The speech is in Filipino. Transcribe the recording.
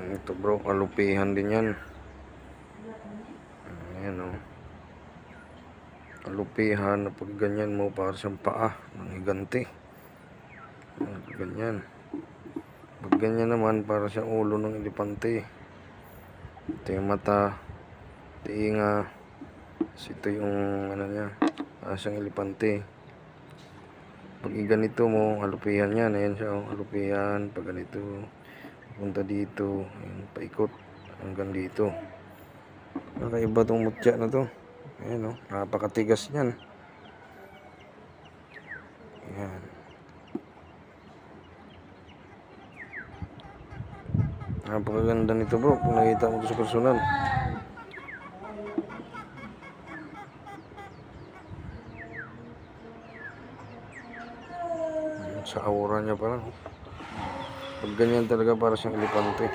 Ito bro, kalupihan din yan. Ayan o. Kalupihan na pag ganyan mo para siyang paa ng higanti. Ganyan. Pag ganyan naman para siyang ulo ng elepante. Ito yung mata, tinga. Ito yung ano niya, siyang elepante. Pag ganito mo, kalupihan yan. Ayan siya o, kalupihan. Pag ganito, punta dito, ayan, paikot hanggang dito. Nakaiba tong mutya na to. Ayan o, napakatigas niyan. Ayan. Napakaganda nito bro, kung nakita mo ito sa personal. Sa aura niya pa lang. Pag ganyan talaga para siyang elepante.